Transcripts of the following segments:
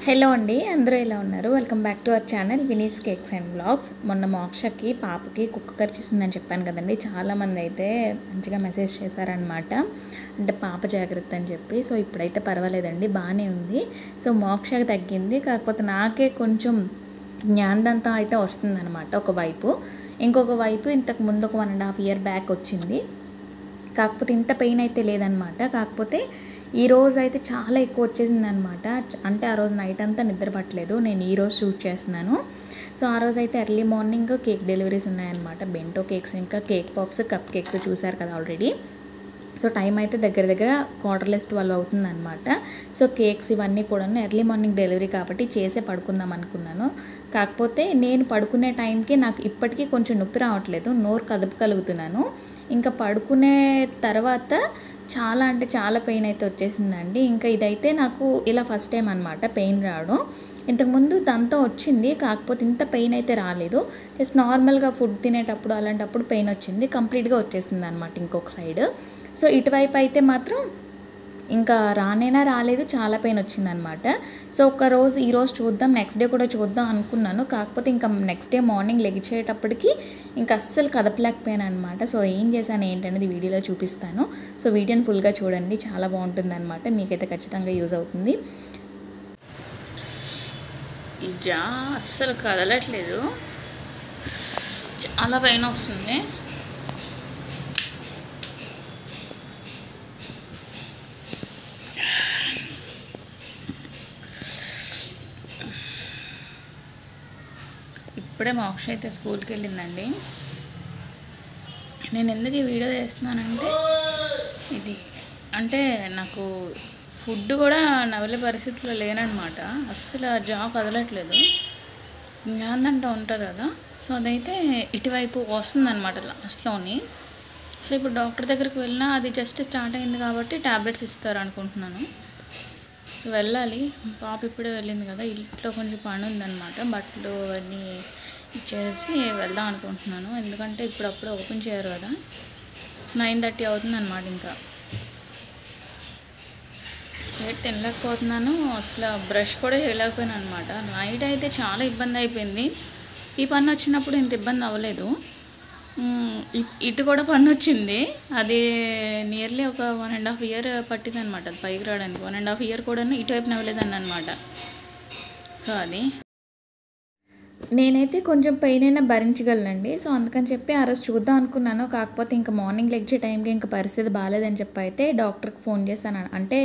Hello అండి, అందరూ ఎలా ఉన్నారు? Welcome back to our channel Vini's cakes and blogs. మొన్న మోక్షకి పాపకి కుక్క కరిచేసిందని చెప్పాను కదండి. చాలామంది అయితే మంచిగా మెసేజ్ చేశారనమాట, అంటే పాప జాగ్రత్త అని చెప్పి. సో ఇప్పుడైతే పర్వాలేదండి, బాగానే ఉంది. సో మోక్షకి తగ్గింది, కాకపోతే నాకే కొంచెం జ్ఞానదంతం అయితే వస్తుందన్నమాట ఒకవైపు. ఇంకొక వైపు ఇంతకు ముందు ఒక 1.5 year బ్యాక్ వచ్చింది, కాకపోతే ఇంత పెయిన్ అయితే లేదనమాట. కాకపోతే ఈరోజు అయితే చాలా ఎక్కువ వచ్చేసింది అనమాట. అంటే ఆ రోజు నైట్ అంతా నిద్ర పట్టలేదు. నేను ఈరోజు షూట్ చేస్తున్నాను. సో ఆ రోజు అయితే ఎర్లీ మార్నింగ్ కేక్ డెలివరీస్ ఉన్నాయన్నమాట. బెంటో కేక్స్, ఇంకా కేక్ పాప్స్, కప్ కేక్స్ చూసారు కదా ఆల్రెడీ. సో టైం అయితే దగ్గర 12:15 అవుతుందన్నమాట. సో కేక్స్ ఇవన్నీ కూడా ఎర్లీ మార్నింగ్ డెలివరీ కాబట్టి చేసే పడుకుందాం అనుకున్నాను. కాకపోతే నేను పడుకునే టైంకి నాకు ఇప్పటికీ కొంచెం నొప్పి రావట్లేదు, నోరు కదపగలుగుతున్నాను. ఇంకా పడుకునే తర్వాత చాలా అంటే చాలా పెయిన్ అయితే వచ్చేసిందండి. ఇంకా ఇదైతే నాకు ఇలా ఫస్ట్ టైం అనమాట పెయిన్ రావడం. ఇంతకుముందు దాంతో వచ్చింది, కాకపోతే ఇంత పెయిన్ అయితే రాలేదు. జస్ట్ నార్మల్గా ఫుడ్ తినేటప్పుడు అలాంటప్పుడు పెయిన్ వచ్చింది, కంప్లీట్గా వచ్చేసింది అనమాట ఇంకొక సైడ్. సో ఇటువైపు అయితే మాత్రం ఇంకా రాలేదు, చాలా పెయిన్ వచ్చిందనమాట. సో ఒక్కరోజు ఈరోజు చూద్దాం, నెక్స్ట్ డే కూడా చూద్దాం అనుకున్నాను. కాకపోతే ఇంకా నెక్స్ట్ డే మార్నింగ్ లెగిచేటప్పటికి ఇంకా అస్సలు కదపలేకపోయాను అనమాట. సో ఏం చేశాను ఏంటనేది వీడియోలో చూపిస్తాను. సో వీడియోని ఫుల్గా చూడండి, చాలా బాగుంటుంది అనమాట, మీకైతే ఖచ్చితంగా యూజ్ అవుతుంది. ఇజా అస్సలు కదలట్లేదు, చాలా పెయిన్ వస్తుంది. ఇప్పుడే మోక్ష అయితే స్కూల్కి వెళ్ళిందండి. నేను ఎందుకు ఈ వీడియో చేస్తున్నానంటే, ఇది అంటే నాకు ఫుడ్ కూడా నవలే పరిస్థితిలో లేనమాట. అస్సలు జా కదలట్లేదు, జ్ఞానంట ఉంటుంది కదా. సో అదైతే ఇటువైపు వస్తుందన్నమాట లాస్ట్లోని. సో ఇప్పుడు డాక్టర్ దగ్గరికి వెళ్ళినా అది జస్ట్ స్టార్ట్ అయింది కాబట్టి ట్యాబ్లెట్స్ ఇస్తారు అనుకుంటున్నాను. సో వెళ్ళాలి. పాప ఇప్పుడే వెళ్ళింది కదా, ఇంట్లో కొంచెం పని ఉందన్నమాట, బట్టలు అవన్నీ ఇచ్చేసి వెళ్దాం అనుకుంటున్నాను. ఎందుకంటే ఇప్పుడప్పుడు ఓపెన్ చేయరు కదా, 9:30 అవుతుందన్నమాట. ఇంకా తినలేకపోతున్నాను, అసలు బ్రష్ కూడా చేయలేకపోయాను అనమాట. నైట్ అయితే చాలా ఇబ్బంది అయిపోయింది. ఈ పని వచ్చినప్పుడు ఇంత ఇబ్బంది అవ్వలేదు. ఇటు కూడా పని వచ్చింది, అది నియర్లీ ఒక 1.5 year పట్టింది అనమాట అది పైకి రావడానికి. 1.5 year కూడా ఇటువైపు నవ్వలేదని అనమాట. సో అది నేనైతే కొంచెం పెయిన్ అయినా భరించగలనండి. సో అందుకని చెప్పి ఆ రోజు చూద్దాం అనుకున్నాను. కాకపోతే ఇంకా మార్నింగ్ లెగ్చే టైంకి ఇంకా పరిస్థితి బాగాలేదని చెప్పి అయితే డాక్టర్కి ఫోన్ చేశాను, అంటే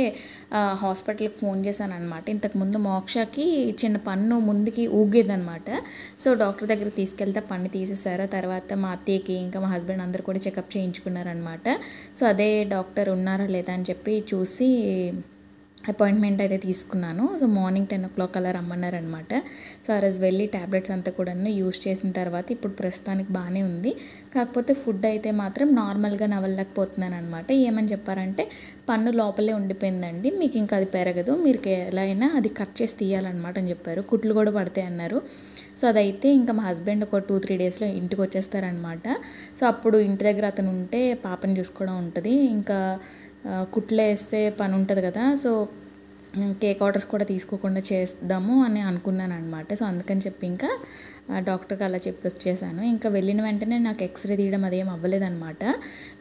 హాస్పిటల్కి ఫోన్ చేశాను అనమాట. ఇంతకుముందు మోక్షకి చిన్న పన్ను ముందుకి ఊగేదనమాట. సో డాక్టర్ దగ్గరికి తీసుకెళ్తే పన్ను తీసేశారు. తర్వాత మా అత్తయ్యకి ఇంకా మా హస్బెండ్ అందరు కూడా చెకప్ చేయించుకున్నారనమాట. సో అదే డాక్టర్ ఉన్నారా లేదా అని చెప్పి చూసి అపాయింట్మెంట్ అయితే తీసుకున్నాను. సో మార్నింగ్ 10 o'clock అలా రమ్మన్నారనమాట. సో ఆ రోజు వెళ్ళి ట్యాబ్లెట్స్ అంతా కూడా యూజ్ చేసిన తర్వాత ఇప్పుడు ప్రస్తుతానికి బాగానే ఉంది. కాకపోతే ఫుడ్ అయితే మాత్రం నార్మల్గా నవ్వలేకపోతున్నాను అనమాట. ఏమని చెప్పారంటే, పన్ను లోపలే ఉండిపోయిందండి, మీకు ఇంకా అది పెరగదు, మీరు ఎలా అయినా అది కట్ చేసి తీయాలన్నమాట అని చెప్పారు. కుట్లు కూడా పడతాయి అన్నారు. సో అదైతే ఇంకా మా హస్బెండ్ ఒక 2-3 daysలో ఇంటికి వచ్చేస్తారనమాట. సో అప్పుడు ఇంటి దగ్గర అతను ఉంటే పాపని చూసుకోవడం ఉంటుంది, ఇంకా కుట్లు వేస్తే పని ఉంటుంది కదా. సో కేక్ ఆర్డర్స్ కూడా తీసుకోకుండా చేద్దాము అని అనుకున్నాను అనమాట. సో అందుకని చెప్పి ఇంకా డాక్టర్కి అలా చెప్పి వచ్చేసాను. ఇంకా వెళ్ళిన వెంటనే నాకు ఎక్స్రే తీయడం అదేం అవ్వలేదన్నమాట.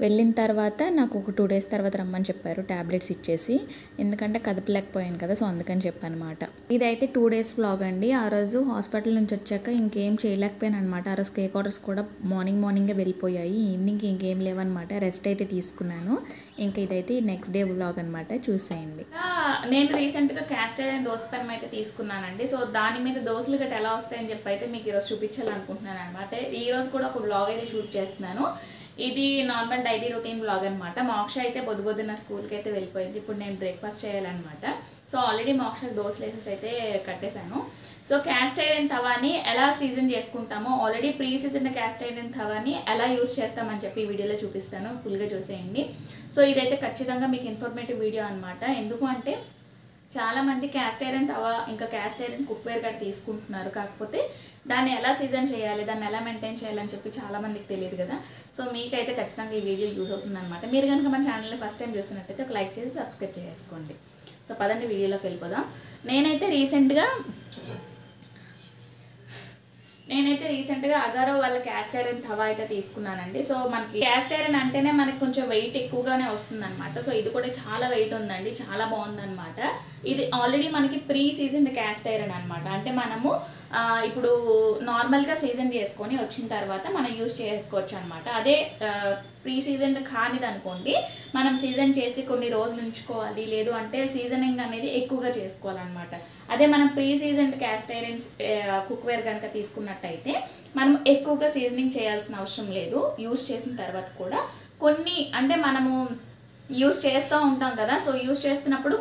వెళ్ళిన తర్వాత నాకు ఒక 2 days తర్వాత రమ్మని చెప్పారు, ట్యాబ్లెట్స్ ఇచ్చేసి, ఎందుకంటే కదపలేకపోయాను కదా. సో అందుకని చెప్పానమాట. ఇదైతే 2 days వ్లాగ్ అండి. ఆ రోజు హాస్పిటల్ నుంచి వచ్చాక ఇంకేం చేయలేకపోయాను అనమాట. ఆ రోజు కేక్ ఆర్డర్స్ కూడా మార్నింగే వెళ్ళిపోయాయి, ఈవినింగ్కి ఇంకేం లేవన్నమాట. రెస్ట్ అయితే తీసుకున్నాను. ఇంకా ఇదైతే నెక్స్ట్ డే వ్లాగ్ అనమాట, చూసేయండి. నేను రీసెంట్గా క్యాస్టర్ ఐరన్ దోశ పెనం అయితే తీసుకున్నానండి. సో దాని మీద దోశలు గట్రా ఎలా వస్తాయని చెప్పి అయితే మీకు ఈరోజు చూపించాలనుకుంటున్నాను అనమాట. ఈరోజు కూడా ఒక వ్లాగ్ అయితే షూట్ చేస్తున్నాను. ఇది నార్మల్ డైలీ రొటీన్ వ్లాగ్ అనమాట. మోక్ష అయితే పొద్దున స్కూల్కి అయితే వెళ్ళిపోయింది. ఇప్పుడు నేను బ్రేక్ఫాస్ట్ చేయాలన్నమాట. సో ఆల్రెడీ మోక్ష దోశలు వేసేసి అయితే కట్టేశాను. సో క్యాస్ట్ ఐరన్ తవాని ఎలా సీజన్ చేసుకుంటామో, already pre season cast iron తవాని ఎలా యూజ్ చేస్తామని చెప్పి ఈ వీడియోలో చూపిస్తాను, ఫుల్గా చూసేయండి. సో ఇదైతే ఖచ్చితంగా మీకు ఇన్ఫర్మేటివ్ వీడియో అనమాట. ఎందుకు అంటే చాలామంది క్యాస్ట్ ఐరన్ తవా ఇంకా క్యాస్ట్ ఐరన్ కుక్వేర్ గట్రా తీసుకుంటున్నారు, కాకపోతే దాన్ని ఎలా సీజన్ చేయాలి, దాన్ని ఎలా మెయింటైన్ చేయాలని చెప్పి చాలామందికి తెలియదు కదా. సో మీకైతే ఖచ్చితంగా ఈ వీడియో యూజ్ అవుతుంది అనమాట. మీరు కనుక మన ఛానల్ని ఫస్ట్ టైం చూస్తున్నట్టయితే ఒక లైక్ చేసి సబ్స్క్రైబ్ చేసుకోండి. సో పదండి వీడియోలోకి వెళ్ళిపోదాం. నేనైతే రీసెంట్గా అగారో వాళ్ళ క్యాస్ట్ ఐరన్ తవా అయితే తీసుకున్నానండి. సో మనకి క్యాస్ట్ ఐరన్ అంటేనే మనకి కొంచెం వెయిట్ ఎక్కువగానే వస్తుంది అనమాట. సో ఇది కూడా చాలా వెయిట్ ఉందండి, చాలా బాగుందన్నమాట. ఇది ఆల్రెడీ మనకి ప్రీ సీజన్డ్ క్యాస్ట్ ఐరన్ అనమాట. అంటే మనము ఇప్పుడు నార్మల్గా సీజన్ చేసుకొని వచ్చిన తర్వాత మనం యూజ్ చేసుకోవచ్చు అనమాట. అదే ప్రీ సీజన్ కానిది అనుకోండి, మనం సీజన్ చేసి కొన్ని రోజులు ఉంచుకోవాలి, లేదు అంటే సీజనింగ్ అనేది ఎక్కువగా చేసుకోవాలన్నమాట. అదే మనం pre season caste irons cookware కనుక తీసుకున్నట్టయితే మనం ఎక్కువగా సీజనింగ్ చేయాల్సిన అవసరం లేదు. యూజ్ చేసిన తర్వాత కూడా కొన్ని అంటే మనము యూజ్ చేస్తూ ఉంటాం కదా. సో యూజ్ చేస్తున్నప్పుడు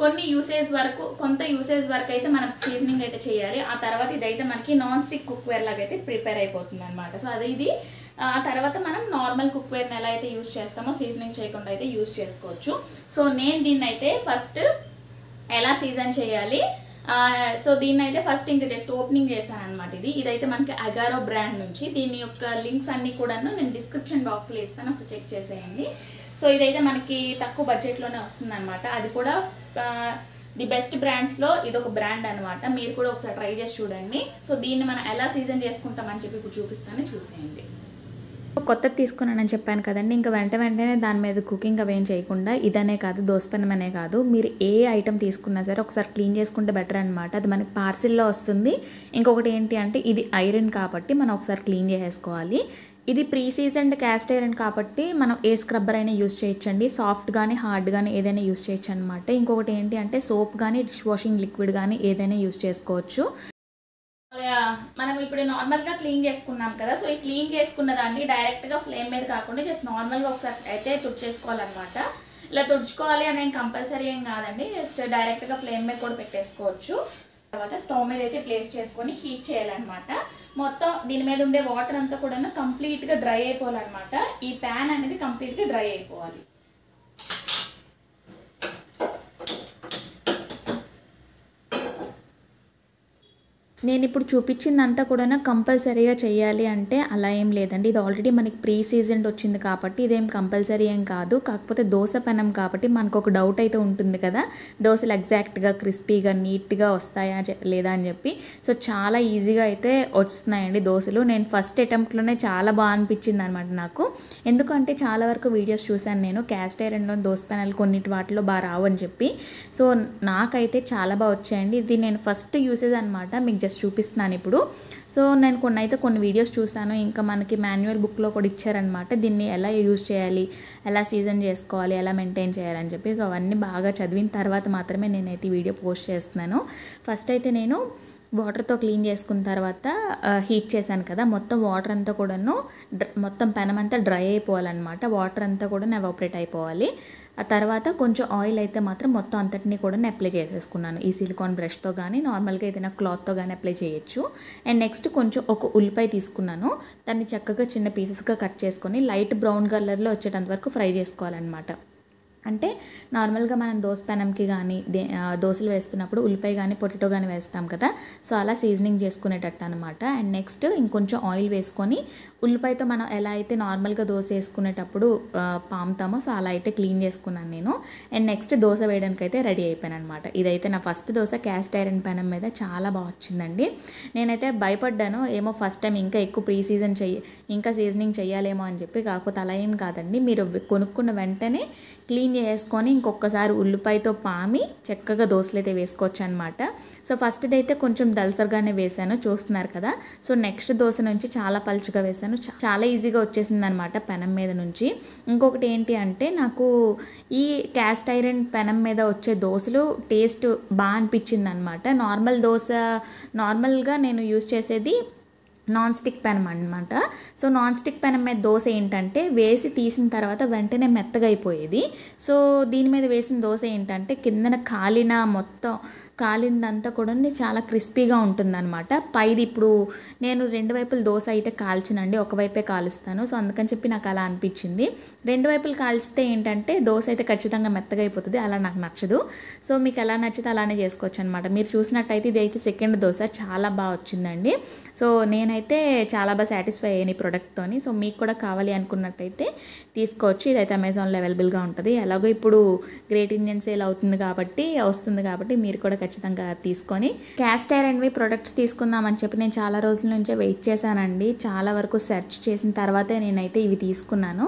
కొంత యూసేజ్ వరకు అయితే మనం సీజనింగ్ అయితే చేయాలి. ఆ తర్వాత ఇదైతే మనకి నాన్ స్టిక్ కుక్వేర్ లాగా అయితే ప్రిపేర్ అయిపోతుంది అనమాట. సో ఇది ఆ తర్వాత మనం నార్మల్ కుక్వేర్ని ఎలా అయితే యూజ్ చేస్తామో సీజనింగ్ చేయకుండా అయితే యూజ్ చేసుకోవచ్చు. సో నేను దీన్ని అయితే ఫస్ట్ ఎలా సీజన్ చేయాలి, సో దీన్ని అయితే ఫస్ట్ ఇంకా జస్ట్ ఓపెనింగ్ చేశాను అనమాట. ఇదైతే మనకి అగారో బ్రాండ్ నుంచి. దీని యొక్క లింక్స్ అన్నీ కూడా నేను డిస్క్రిప్షన్ బాక్స్లో ఇస్తాను, ఒకసారి చెక్ చేసేయండి. సో ఇదైతే మనకి తక్కువ బడ్జెట్లోనే వస్తుంది అనమాట. అది కూడా ది బెస్ట్ బ్రాండ్స్లో ఇదొక బ్రాండ్ అనమాట. మీరు కూడా ఒకసారి ట్రై చేసి చూడండి. సో దీన్ని మనం ఎలా సీజన్ చేసుకుంటామని చెప్పి ఇప్పుడు చూపిస్తాను, చూసేయండి. కొత్తది తీసుకున్నానని చెప్పాను కదండి, ఇంకా వెంటనే దాని మీద కుకింగ్ అవేం చేయకుండా ఇదనే కాదు, దోసపెనమనే కాదు, మీరు ఏ ఐటెం తీసుకున్నా సరే ఒకసారి క్లీన్ చేసుకుంటే బెటర్ అనమాట. అది మనకి పార్సిల్లో వస్తుంది. ఇంకొకటి ఏంటి అంటే ఇది ఐరన్ కాబట్టి మనం ఒకసారి క్లీన్ చేసేసుకోవాలి. ఇది ప్రీ సీజన్డ్ క్యాస్ట్ ఐరన్ కాబట్టి మనం ఏ స్క్రబ్బర్ అయినా యూజ్ చేయొచ్చండి. సాఫ్ట్ కానీ హార్డ్ కానీ ఏదైనా యూజ్ చేయొచ్చు అనమాట. ఇంకొకటి ఏంటి అంటే సోప్ కానీ డిష్ వాషింగ్ లిక్విడ్ కానీ ఏదైనా యూజ్ చేసుకోవచ్చు. మనం ఇప్పుడు నార్మల్గా క్లీన్ చేసుకున్నాం కదా. సో ఈ క్లీన్ చేసుకున్న దాన్ని డైరెక్ట్గా ఫ్లేమ్ మీద కాకుండా జస్ట్ నార్మల్గా ఒకసారి అయితే తుడిచేసుకోవాలన్నమాట. ఇలా తుడుచుకోవాలి అనే కంపల్సరీ ఏం కాదండి, జస్ట్ డైరెక్ట్గా ఫ్లేమ్ మీద కూడా పెట్టేసుకోవచ్చు. తర్వాత స్టవ్ మీద అయితే ప్లేస్ చేసుకొని హీట్ చేయాలన్నమాట. మొత్తం దీని మీద ఉండే వాటర్ అంతా కూడా కంప్లీట్గా డ్రై అయిపోవాలన్నమాట. ఈ ప్యాన్ అనేది కంప్లీట్గా డ్రై అయిపోవాలి. నేను ఇప్పుడు చూపించిందంతా కూడా కంపల్సరీగా చేయాలి అంటే అలా ఏం లేదండి. ఇది ఆల్రెడీ మనకి ప్రీ సీజన్డ్ వచ్చింది కాబట్టి ఇదేం కంపల్సరీ ఏం కాదు. కాకపోతే దోశ పెనం కాబట్టి మనకు ఒక డౌట్ అయితే ఉంటుంది కదా, దోశలు ఎగ్జాక్ట్గా క్రిస్పీగా నీట్గా వస్తాయా లేదా అని చెప్పి. సో చాలా ఈజీగా అయితే వస్తున్నాయండి దోశలు. నేను ఫస్ట్ అటెంప్ట్లోనే చాలా బాగా అనిపించింది అనమాట నాకు. ఎందుకంటే చాలా వరకు వీడియోస్ చూశాను నేను, క్యాస్ట్ ఐరన్లో దోశ పెనాలు కొన్నిటి వాటిలో బాగా రావు అని చెప్పి. సో నాకైతే చాలా బాగా వచ్చాయండి. ఇది నేను ఫస్ట్ యూసేజ్ అనమాట, మీకు జస్ట్ చూపిస్తున్నాను ఇప్పుడు. సో నేను కొన్ని వీడియోస్ చూసాను, ఇంకా మనకి మాన్యువల్ బుక్లో కూడా ఇచ్చారనమాట దీన్ని ఎలా యూజ్ చేయాలి, ఎలా సీజన్ చేసుకోవాలి, ఎలా మెయింటైన్ చేయాలని చెప్పి. సో అవన్నీ బాగా చదివిన తర్వాత మాత్రమే నేనైతే వీడియో పోస్ట్ చేస్తున్నాను. ఫస్ట్ అయితే నేను వాటర్తో క్లీన్ చేసుకున్న తర్వాత హీట్ చేశాను కదా, మొత్తం వాటర్ అంతా కూడాను మొత్తం పెనం అంతా డ్రై అయిపోవాలన్నమాట. వాటర్ అంతా కూడా ఎవాపరేట్ అయిపోవాలి. ఆ తర్వాత కొంచెం ఆయిల్ అయితే మాత్రం మొత్తం అంతటినీ కూడా అప్లై చేసేసుకున్నాను. ఈ సిలికాన్ బ్రష్తో కానీ నార్మల్గా ఏదైనా క్లాత్తో కానీ అప్లై చేయొచ్చు. అండ్ నెక్స్ట్ కొంచెం ఒక ఉల్లిపాయ తీసుకున్నాను, దాన్ని చక్కగా చిన్న పీసెస్గా కట్ చేసుకొని లైట్ బ్రౌన్ కలర్లో వచ్చేటంత వరకు ఫ్రై చేసుకోవాలన్నమాట. అంటే నార్మల్గా మనం దోశ పెనంకి కానీ దోశలు వేస్తున్నప్పుడు ఉల్లిపాయ కానీ పొటాటో కానీ వేస్తాం కదా, సో అలా సీజనింగ్ చేసుకునేటట్టు అనమాట. అండ్ నెక్స్ట్ ఇంకొంచెం ఆయిల్ వేసుకొని ఉల్లిపాయతో మనం ఎలా అయితే నార్మల్గా దోశ వేసుకునేటప్పుడు పాముతామో సో అలా అయితే క్లీన్ చేసుకున్నాను నేను. అండ్ నెక్స్ట్ దోశ వేయడానికి అయితే రెడీ అయిపోయాను అనమాట. ఇదైతే నా ఫస్ట్ దోశ క్యాస్ట్ ఐరన్ పెనం మీద చాలా బాగా వచ్చిందండి. నేనైతే భయపడ్డాను, ఏమో ఫస్ట్ టైం ఇంకా ఎక్కువ ఇంకా సీజనింగ్ చేయాలేమో అని చెప్పి. కాకపోతే అలా ఏం కాదండి, మీరు కొనుక్కున్న వెంటనే క్లీన్ చేసుకొని ఇంకొకసారి ఉల్లిపాయతో పామి చక్కగా దోశలు అయితే వేసుకోవచ్చు అనమాట. సో ఫస్ట్ది అయితే కొంచెం దల్సర్గానే వేసాను, చూస్తున్నారు కదా. సో నెక్స్ట్ దోశ నుంచి చాలా పలుచగా వేసాను, చాలా ఈజీగా వచ్చేసింది అనమాట పెనం మీద నుంచి. ఇంకొకటి ఏంటి అంటే నాకు ఈ క్యాస్ట్ ఐరన్ పెనం మీద వచ్చే దోశలు టేస్ట్ బాగా అనిపించింది అనమాట. నార్మల్గా నేను యూజ్ చేసేది నాన్ స్టిక్ పెనం అనమాట. సో నాన్ స్టిక్ పెనం మీద దోశ ఏంటంటే వేసి తీసిన తర్వాత వెంటనే మెత్తగా అయిపోయేది. సో దీని మీద వేసిన దోశ ఏంటంటే కిందన కాలిందంతా కూడా చాలా క్రిస్పీగా ఉంటుందన్నమాట. పైది ఇప్పుడు నేను రెండు వైపులు దోశ అయితే కాల్చినండి, ఒకవైపే కాలుస్తాను. సో అందుకని చెప్పి నాకు అలా అనిపించింది. రెండు వైపులు కాల్చితే ఏంటంటే దోశ అయితే ఖచ్చితంగా మెత్తగా అయిపోతుంది, అలా నాకు నచ్చదు. సో మీకు ఎలా నచ్చితే అలానే చేసుకోవచ్చు అనమాట. మీరు చూసినట్టయితే ఇది అయితే సెకండ్ దోశ చాలా బాగా వచ్చిందండి. సో నేనైతే నేనైతే చాలా బాగా సాటిస్ఫై అయ్యాను ఈ ప్రోడక్ట్తోని. సో మీకు కూడా కావాలి అనుకున్నట్టయితే తీసుకోవచ్చు. ఇదైతే అమెజాన్లో అవైలబుల్గా ఉంటుంది. ఎలాగో ఇప్పుడు గ్రేట్ ఇండియన్ సేల్ అవుతుంది కాబట్టి వస్తుంది కాబట్టి మీరు కూడా ఖచ్చితంగా తీసుకొని క్యాస్ట్ ఐరన్వి ప్రొడక్ట్స్ తీసుకుందామని చెప్పి నేను చాలా రోజుల నుంచే వెయిట్ చేశానండి. చాలా వరకు సెర్చ్ చేసిన తర్వాతే నేనైతే ఇవి తీసుకున్నాను.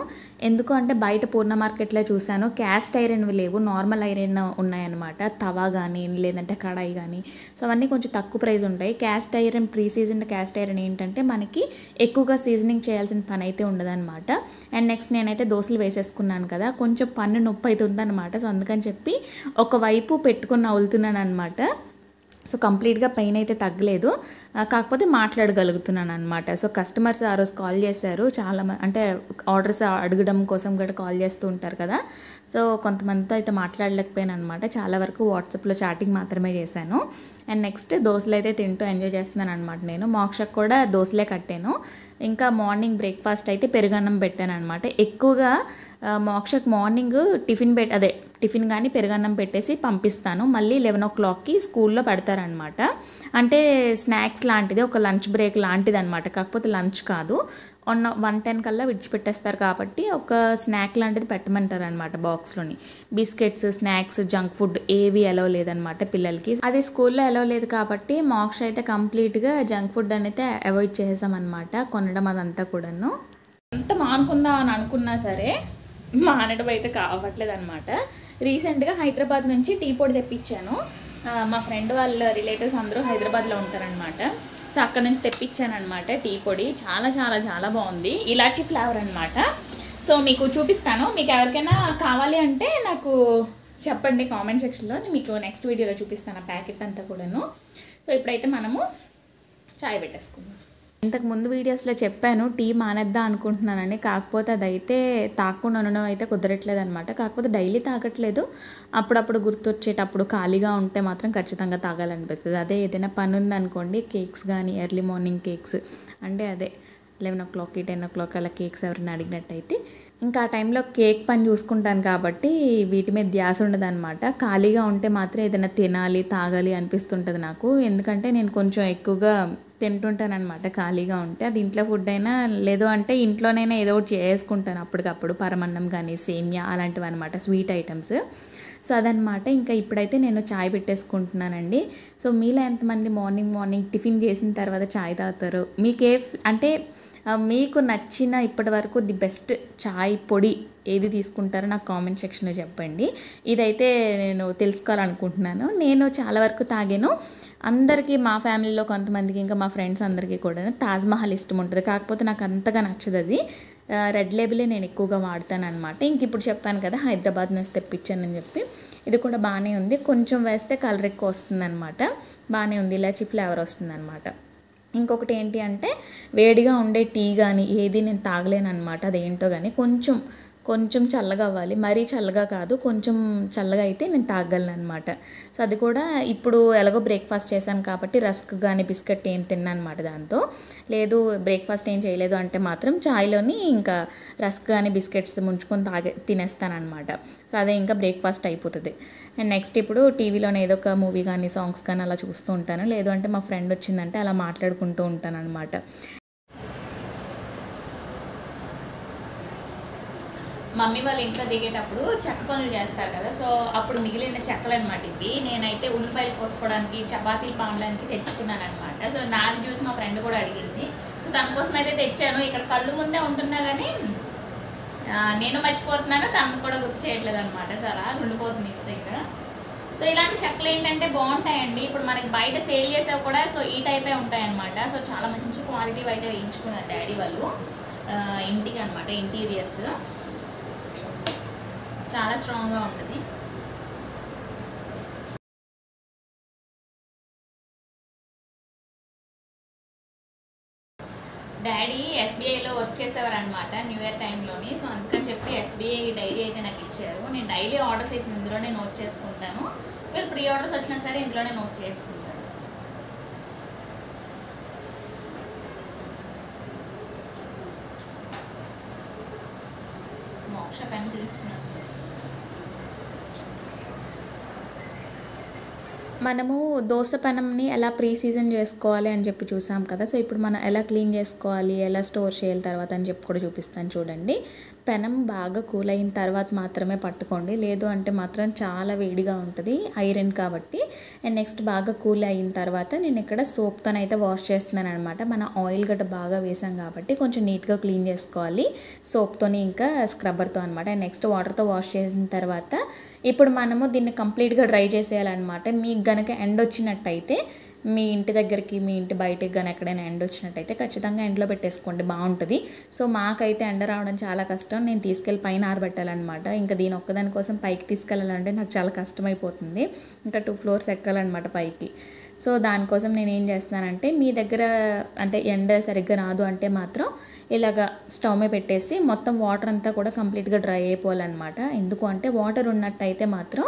ఎందుకు అంటే బయట పూర్ణ మార్కెట్లో చూశాను, క్యాస్ట్ ఐరన్వి లేవు, నార్మల్ ఐరన్ ఉన్నాయన్నమాట. తవా కానీ లేదంటే కడాయి కానీ, సో అవన్నీ కొంచెం తక్కువ ప్రైస్ ఉంటాయి. Cast iron pre seasoned cast iron ఏంటంటే మనకి ఎక్కువగా సీజనింగ్ చేయాల్సిన పని అయితే ఉండదన్నమాట. అండ్ నెక్స్ట్ నేనైతే దోశలు వేసేసుకున్నాను కదా, కొంచెం పన్ను నొప్పి అయితే ఉందన్నమాట. సో అందుకని చెప్పి ఒకవైపు పెట్టుకుని నవ్వులుతున్నాను అనమాట. సో కంప్లీట్గా పెయిన్ అయితే తగ్గలేదు, కాకపోతే మాట్లాడగలుగుతున్నాను అనమాట. సో కస్టమర్స్ ఆ రోజు కాల్ చేశారు, చాలా అంటే ఆర్డర్స్ అడగడం కోసం కూడా కాల్ చేస్తూ ఉంటారు కదా. సో కొంతమందితో అయితే మాట్లాడలేకపోయాను అనమాట. చాలా వరకు వాట్సాప్లో చాటింగ్ మాత్రమే చేశాను. అండ్ నెక్స్ట్ దోశలు అయితే తింటూ ఎంజాయ్ చేస్తున్నాను అనమాట. నేను మోక్షకు కూడా దోశలే కట్టాను. ఇంకా మార్నింగ్ బ్రేక్ఫాస్ట్ అయితే పెరుగన్నం పెట్టాను అనమాట. ఎక్కువగా మోక్షకు మార్నింగ్ టిఫిన్ కానీ పెరుగన్నం పెట్టేసి పంపిస్తాను. మళ్ళీ 11 o'clockకి స్కూల్లో పెడతారనమాట. అంటే స్నాక్స్ లాంటిది, ఒక లంచ్ బ్రేక్ లాంటిది అనమాట. కాకపోతే లంచ్ కాదు, 1:10 కల్లా విడిచిపెట్టేస్తారు కాబట్టి ఒక స్నాక్ లాంటిది పెట్టమంటారు అనమాట. బాక్స్లోని బిస్కెట్స్, స్నాక్స్, జంక్ ఫుడ్ ఏవి అలౌ లేదనమాట పిల్లలకి. అది స్కూల్లో అలౌ లేదు కాబట్టి మోక్ష అయితే కంప్లీట్గా జంక్ ఫుడ్ అయితే అవాయిడ్ చేసామన్నమాట, కొనడం అదంతా కూడాను. ఎంత మానుకుందాం అని అనుకున్నా సరే మానడం అయితే కావట్లేదు అనమాట. రీసెంట్గా హైదరాబాద్ నుంచి టీ పొడి తెప్పించాను. మా ఫ్రెండ్ వాళ్ళ రిలేటివ్స్ అందరూ హైదరాబాద్లో ఉంటారనమాట. సో అక్కడ నుంచి తెప్పించాను అనమాట టీ పొడి. చాలా చాలా చాలా బాగుంది, ఇలాచీ ఫ్లేవర్ అనమాట. సో మీకు చూపిస్తాను, మీకు ఎవరికైనా కావాలి అంటే నాకు చెప్పండి కామెంట్ సెక్షన్లో, మీకు నెక్స్ట్ వీడియోలో చూపిస్తాను ఆ ప్యాకెట్ అంతా కూడాను. సో ఇప్పుడైతే మనము చాయ్ పెట్టేసుకుందాం. ఇంతకు ముందు వీడియోస్లో చెప్పాను టీ మానేద్దాం అనుకుంటున్నానని, కాకపోతే అదైతే తాగకుండా ఉండడం అయితే కుదరట్లేదు అనమాట. కాకపోతే డైలీ తాగట్లేదు, అప్పుడప్పుడు గుర్తొచ్చేటప్పుడు ఖాళీగా ఉంటే మాత్రం ఖచ్చితంగా తాగాలనిపిస్తుంది. అదే ఏదైనా పని ఉందనుకోండి, కేక్స్ కానీ ఎర్లీ మార్నింగ్ కేక్స్ అంటే అదే 11 o'clockకి 10 o'clock అలా కేక్స్ ఎవరైనా అడిగినట్టయితే ఇంకా ఆ టైంలో కేక్ పని చూసుకుంటాను కాబట్టి వీటి మీద ధ్యాస ఉండదన్నమాట. ఖాళీగా ఉంటే మాత్రం ఏదైనా తినాలి తాగాలి అనిపిస్తుంటుంది నాకు. ఎందుకంటే నేను కొంచెం ఎక్కువగా తింటుంటానమాట ఖాళీగా ఉంటే. అది ఇంట్లో ఫుడ్ అయినా లేదు అంటే ఇంట్లోనైనా ఏదో ఒకటి చేసుకుంటాను అప్పటికప్పుడు, పరమన్నం కానీ సేమియా అలాంటివి అనమాట, స్వీట్ ఐటమ్స్. సో అదనమాట. ఇంకా ఇప్పుడైతే నేను చాయ్ పెట్టేసుకుంటున్నానండి. సో మీలో ఎంతమంది మార్నింగ్ టిఫిన్ చేసిన తర్వాత చాయ్ తాగుతారు? అంటే మీకు నచ్చిన ఇప్పటి వరకు ది బెస్ట్ చాయ్ పొడి ఏది తీసుకుంటారో నాకు కామెంట్ సెక్షన్లో చెప్పండి. ఇదైతే నేను తెలుసుకోవాలనుకుంటున్నాను. నేను చాలా వరకు తాగాను. అందరికీ మా ఫ్యామిలీలో కొంతమందికి ఇంకా మా ఫ్రెండ్స్ అందరికీ కూడా తాజ్మహల్ ఇష్టం ఉంటుంది, కాకపోతే నాకు అంతగా నచ్చదు అది. రెడ్ లేబులే నేను ఎక్కువగా వాడతాను అనమాట. ఇంక ఇప్పుడు చెప్పాను కదా హైదరాబాద్ నుంచి తెప్పించానని చెప్పి, ఇది కూడా బాగానే ఉంది. కొంచెం వేస్తే కలర్ ఎక్కువ వస్తుంది అనమాట, బాగానే ఉంది, ఇలాచి ఫ్లేవర్ వస్తుంది అనమాట. ఇంకొకటి ఏంటి అంటే వేడిగా ఉండే టీ కానీ ఏది నేను తాగలేను అనమాట. అదేంటో కానీ కొంచెం చల్లగా అవ్వాలి, మరీ చల్లగా కాదు, కొంచెం చల్లగా అయితే నేను తాగలను అనమాట. సో అది కూడా ఇప్పుడు ఎలాగో బ్రేక్ఫాస్ట్ చేశాను కాబట్టి రస్క్ కానీ బిస్కెట్ ఏం తిన్నాను అనమాట. దాంతో లేదు బ్రేక్ఫాస్ట్ ఏం చేయలేదు అంటే మాత్రం చాయ్లోని ఇంకా రస్క్ కానీ బిస్కెట్స్ ముంచుకొని తినేస్తాను అనమాట. సో అదే ఇంకా బ్రేక్ఫాస్ట్ అయిపోతుంది. అండ్ నెక్స్ట్ ఇప్పుడు టీవీలోనే ఏదో ఒక మూవీ కానీ సాంగ్స్ కానీ అలా చూస్తూ ఉంటాను, లేదు అంటే మా ఫ్రెండ్ వచ్చిందంటే అలా మాట్లాడుకుంటూ ఉంటాను అనమాట. మమ్మీ వాళ్ళ ఇంట్లో దిగేటప్పుడు చెక్క పనులు చేస్తారు కదా, సో అప్పుడు మిగిలిన చెక్కలు అనమాట ఇవి. నేనైతే ఉల్లిపాయలు పోసుకోవడానికి చపాతీలు పామడానికి తెచ్చుకున్నాను అనమాట. సో నాది చూసి మా ఫ్రెండ్ కూడా అడిగింది, సో దానికోసం అయితే తెచ్చాను. ఇక్కడ కళ్ళు ముందే ఉంటున్నా కానీ నేను మర్చిపోతున్నాను, తను కూడా గుర్తు చేయట్లేదు అనమాట. సో అలా ఉండిపోతుంది ఇక్కడ దగ్గర. సో ఇలాంటి చెక్కలు ఏంటంటే బాగుంటాయండి, ఇప్పుడు మనకి బయట సేల్ చేసేవి కూడా సో ఈ టైపే ఉంటాయన్నమాట. సో చాలా మంచి క్వాలిటీ అయితే వేయించుకున్నారు డాడీ వాళ్ళు ఇంటికి అనమాట. ఇంటీరియర్స్ చాలా స్ట్రాంగ్గా ఉంటుంది. డాడీ ఎస్బీఐలో వర్క్ చేసేవారు అనమాట న్యూ ఇయర్ టైంలోని. సో అందుకని చెప్పి ఎస్బీఐ డైరీ అయితే నాకు ఇచ్చారు. నేను డైలీ ఆర్డర్స్ అయితే ఇందులోనే నోట్ చేసుకుంటాను, వీళ్ళు ప్రీ ఆర్డర్స్ వచ్చినా సరే ఇందులోనే నోట్ చేసుకుంటాను. మోక్ష పెన్ తీస్తున్నాను. మనము దోస పెనంని ఎలా ప్రీ సీజన్ చేసుకోవాలి అని చెప్పి చూసాం కదా. సో ఇప్పుడు మనం ఎలా క్లీన్ చేసుకోవాలి, ఎలా స్టోర్ చేయాలి తర్వాత అని చెప్పి కూడా చూపిస్తాను చూడండి. పెనం బాగా కూల్ అయిన తర్వాత మాత్రమే పట్టుకోండి, లేదు అంటే మాత్రం చాలా వేడిగా ఉంటుంది, ఐరన్ కాబట్టి. అండ్ నెక్స్ట్ బాగా కూల్ అయిన తర్వాత నేను ఇక్కడ సోప్తోనైతే వాష్ చేస్తున్నాను అనమాట. మన ఆయిల్ గట్ట బాగా వేసాం కాబట్టి కొంచెం నీట్గా క్లీన్ చేసుకోవాలి సోప్తోని ఇంకా స్క్రబ్బర్తో అనమాట. అండ్ నెక్స్ట్ వాటర్తో వాష్ చేసిన తర్వాత ఇప్పుడు మనము దీన్ని కంప్లీట్గా డ్రై చేసేయాలన్నమాట. మీకు గనక ఎండ్ వచ్చినట్టయితే మీ ఇంటి దగ్గరికి, మీ ఇంటి బయటికి కానీ ఎక్కడైనా ఎండ వచ్చినట్టయితే ఖచ్చితంగా ఎండలో పెట్టేసుకోండి, బాగుంటుంది. సో మాకైతే ఎండ రావడం చాలా కష్టం, నేను తీసుకెళ్ళి పైన ఆరబెట్టాలన్నమాట. ఇంకా దీని ఒక్కదాని కోసం పైకి తీసుకెళ్ళాలంటే నాకు చాలా కష్టమైపోతుంది, ఇంకా 2 ఫ్లోర్స్ ఎక్కాలన్నమాట పైకి. సో దానికోసం నేను ఏం చేస్తున్నానంటే, మీ దగ్గర అంటే ఎండ సరిగ్గా రాదు అంటే మాత్రం ఇలాగ స్టవ్ మీద పెట్టేసి మొత్తం వాటర్ అంతా కూడా కంప్లీట్గా డ్రై అయిపోవాలన్నమాట. ఎందుకు అంటే వాటర్ ఉన్నట్టయితే మాత్రం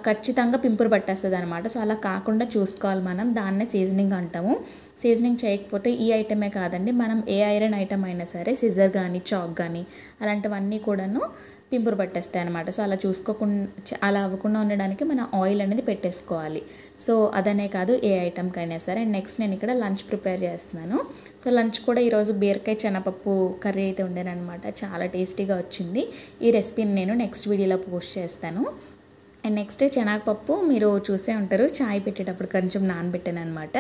ఖచ్చితంగా పింపురు పట్టేస్తుంది అనమాట. సో అలా కాకుండా చూసుకోవాలి మనం, దాన్నే సీజనింగ్ అంటాము. సీజనింగ్ చేయకపోతే ఈ ఐటమే కాదండి, మనం ఏ ఐరన్ ఐటమ్ అయినా సరే సిజర్ కానీ చాక్ కానీ అలాంటివన్నీ కూడాను పింపురు పట్టేస్తాయి అనమాట. సో అలా అలా అవ్వకుండా ఉండడానికి మన ఆయిల్ అనేది పెట్టేసుకోవాలి. సో అదనే కాదు ఏ ఐటమ్కైనా సరే. అండ్ నెక్స్ట్ నేను ఇక్కడ లంచ్ ప్రిపేర్ చేస్తున్నాను. సో లంచ్ కూడా ఈరోజు బీరకాయ శనగపప్పు కర్రీ అయితే ఉండేనమాట, చాలా టేస్టీగా వచ్చింది. ఈ రెసిపీని నేను నెక్స్ట్ వీడియోలో పోస్ట్ చేస్తాను. అండ్ నెక్స్ట్ శనగపప్పు మీరు చూసే ఉంటారు, చాయ్ పెట్టేటప్పుడు కొంచెం నానబెట్టాను అనమాట.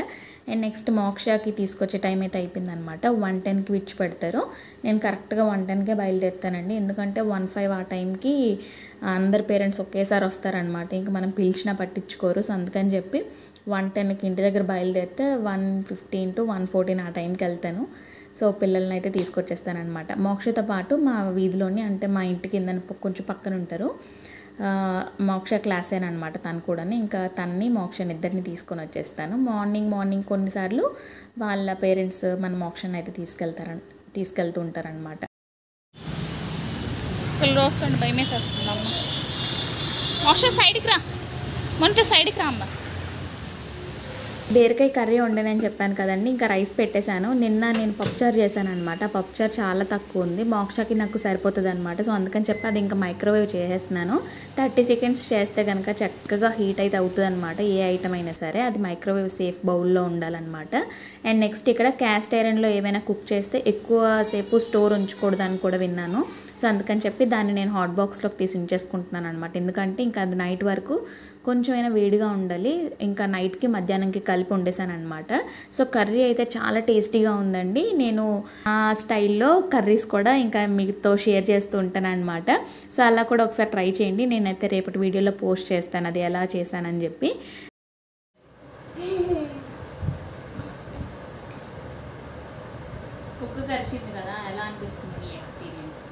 అండ్ నెక్స్ట్ మోక్షకి తీసుకొచ్చే టైం అయితే అయిపోయిందనమాట. 1:10కి విడిచి పెడతారు, నేను కరెక్ట్గా 1:10కే బయలుదేరుతానండి. ఎందుకంటే 1:05 ఆ టైంకి అందరు పేరెంట్స్ ఒకేసారి వస్తారనమాట, ఇంకా మనం పిలిచినా పట్టించుకోరు. సో అందుకని చెప్పి 1:10కి ఇంటి దగ్గర బయలుదేరితే 1:15 to 1:14 ఆ టైంకి వెళ్తాను. సో పిల్లల్ని అయితే తీసుకొచ్చేస్తానమాట. మోక్షతో పాటు మా వీధిలోని అంటే మా ఇంటి కింద కొంచెం పక్కన ఉంటారు, మోక్ష క్లాసేనమాట తను కూడా. ఇంకా తన్ని మోక్షని ఇద్దరిని తీసుకొని వచ్చేస్తాను. మార్నింగ్ కొన్నిసార్లు వాళ్ళ పేరెంట్స్ మన మోక్షని అయితే తీసుకెళ్తూ ఉంటారనమాట. పిల్లలు వస్తుంటే భయమేసి వస్తుంది అమ్మ. మోక్ష సైడ్కి రా, మొన్న సైడ్కి రా అమ్మ. బీరకాయ కర్రీ వండానని చెప్పాను కదండి, ఇంకా రైస్ పెట్టేశాను. నిన్న నేను పప్పుచారు చేశాను అనమాట. పప్పుచారు చాలా తక్కువ ఉంది, మోక్షకి నాకు సరిపోతుంది అనమాట. సో అందుకని చెప్పి అది ఇంకా మైక్రోవేవ్ చేసేస్తున్నాను. 30 seconds చేస్తే కనుక చక్కగా హీట్ అయితే అవుతుంది అనమాట. ఏ ఐటమ్ అయినా సరే అది మైక్రోవేవ్ సేఫ్ బౌల్లో ఉండాలన్నమాట. అండ్ నెక్స్ట్ ఇక్కడ క్యాస్ట్ ఐరన్లో ఏమైనా కుక్ చేస్తే ఎక్కువసేపు స్టోర్ ఉంచకూడదని కూడా విన్నాను. సో అందుకని చెప్పి దాన్ని నేను హాట్ బాక్స్లోకి తీసి ఉంచేసుకుంటున్నాను అనమాట. ఎందుకంటే ఇంకా అది నైట్ వరకు కొంచెమైనా వేడిగా ఉండాలి, ఇంకా నైట్కి మధ్యాహ్నంకి కలిపి వండేసాను అనమాట. సో కర్రీ అయితే చాలా టేస్టీగా ఉందండి. నేను ఆ స్టైల్లో కర్రీస్ కూడా ఇంకా మీతో షేర్ చేస్తూ ఉంటాను అనమాట. సో అలా కూడా ఒకసారి ట్రై చేయండి, నేనైతే రేపటి వీడియోలో పోస్ట్ చేస్తాను అది ఎలా చేశానని చెప్పి. కుక్క కరిచింది కదా, ఎలా అనిపిస్తుంది మీ ఎక్స్పీరియన్స్?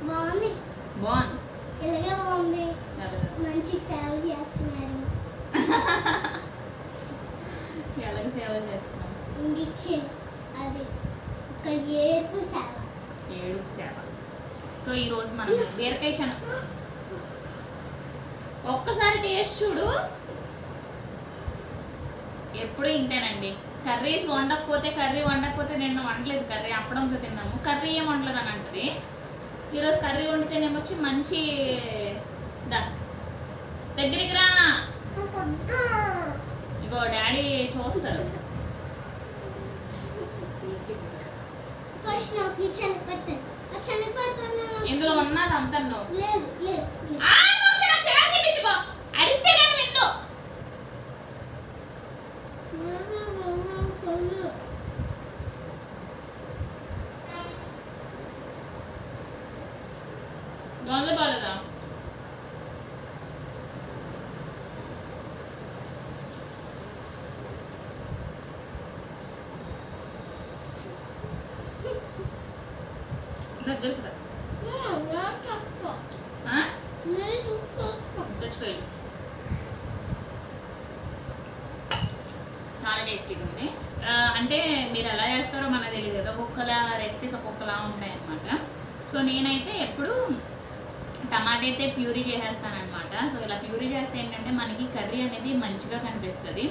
బాగుంది, ఇలాగే బాగుంది, మంచి సేవ చేస్తున్నారు. ఎలాగ సేవలు చేస్తున్నాం? ఇంజక్షన్ అది ఒక ఏడుపు సేవ. సో ఈరోజు మనం బీరకాయ ఒక్కసారి టేస్ట్ చూడు. ఎప్పుడు ఇంతేనండి, కర్రీ వండకపోతే నిన్న వండలేదు కర్రీ, అప్పడంతో తిన్నాము. కర్రీ ఏం వండలేదు అని అంటది. ఈరోజు కర్రీ వండితేనేమొచ్చి మంచి దగ్గరికి రా, ఇగో డాడీ చూస్తారు. ఇందులో ఉన్నది అంతా అడిస్తే కానీ విందు. దొంగ బాలేదా? చాలా టేస్టీగా ఉంది. అంటే మీరు ఎలా చేస్తారో మనకు తెలియదు కదా, ఒక్కొక్కల రెసిపీస్ ఒక్కొక్కలా ఉంటాయి అన్నమాట. సో నేనైతే ఎప్పుడు టమాటా అయితే ప్యూరీ చేసేస్తానమాట. సో ఇలా ప్యూరీ చేస్తే ఏంటంటే మనకి కర్రీ అనేది మంచిగా కనిపిస్తుంది.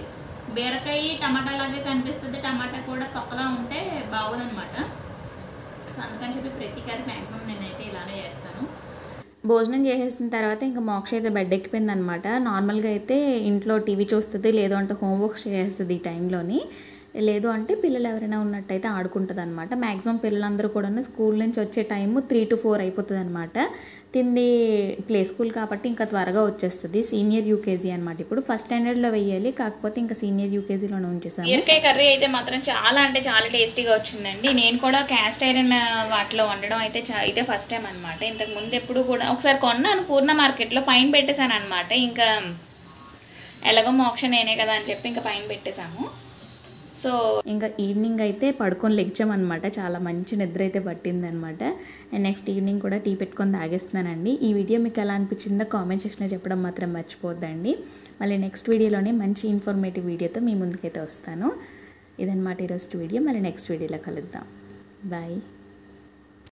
బీరకాయ టమాటా లాగే కనిపిస్తుంది, టమాటా కూడా తొక్కలా ఉంటే బాగోదన్నమాట. సో అందుకని చెప్పి ప్రతి కర్రీ మ్యాక్సిమం నేనైతే ఇలానే చేస్తాను. భోజనం చేసేసిన తర్వాత ఇంకా మోక్ష అయితే బెడ్ ఎక్కిపోయింది అనమాట. నార్మల్గా అయితే ఇంట్లో టీవీ చూస్తుంది, లేదు అంటే హోంవర్క్స్ చేస్తుంది ఈ టైంలోని, లేదు అంటే పిల్లలు ఎవరైనా ఉన్నట్టయితే ఆడుకుంటుంది అనమాట. మ్యాక్సిమం పిల్లలందరూ కూడా స్కూల్ నుంచి వచ్చే టైము 3 to 4 అయిపోతుంది అనమాట. తింది ప్లే స్కూల్ కాబట్టి ఇంకా త్వరగా వచ్చేస్తుంది. సీనియర్ యూకేజీ అనమాట. ఇప్పుడు ఫస్ట్ స్టాండర్డ్లో వెయ్యాలి, కాకపోతే ఇంకా సీనియర్ యూకేజీలోనే ఉంచేసాను. బీరకాయ కర్రీ అయితే మాత్రం చాలా అంటే చాలా టేస్టీగా వచ్చిందండి. నేను కూడా క్యాస్ట్ ఐరన్ వాటిలో వండడం అయితే ఇదే ఫస్ట్ టైం అనమాట. ఇంతకు ముందు ఎప్పుడు కూడా ఒకసారి కొన్నాను పూర్ణ మార్కెట్లో, పైన పెట్టేశాను అనమాట. ఇంకా ఎలాగో మోక్ష నేనే కదా అని చెప్పి ఇంకా పైన పెట్టేశాము. సో ఇంకా ఈవినింగ్ అయితే పడుకొని లెగ్చామన్నమాట. చాలా మంచి నిద్ర అయితే పట్టిందనమాట. అండ్ నెక్స్ట్ ఈవినింగ్ కూడా టీ పెట్టుకొని తాగేస్తున్నానండి. ఈ వీడియో మీకు ఎలా అనిపించిందో కామెంట్ సెక్షన్లో చెప్పడం మాత్రం మర్చిపోద్దండి. మళ్ళీ నెక్స్ట్ వీడియోలోనే మంచి ఇన్ఫర్మేటివ్ వీడియోతో మీ ముందుకైతే వస్తాను. ఇదన్నమాట ఈరోజు వీడియో. మళ్ళీ నెక్స్ట్ వీడియోలో కలుద్దాం. బాయ్.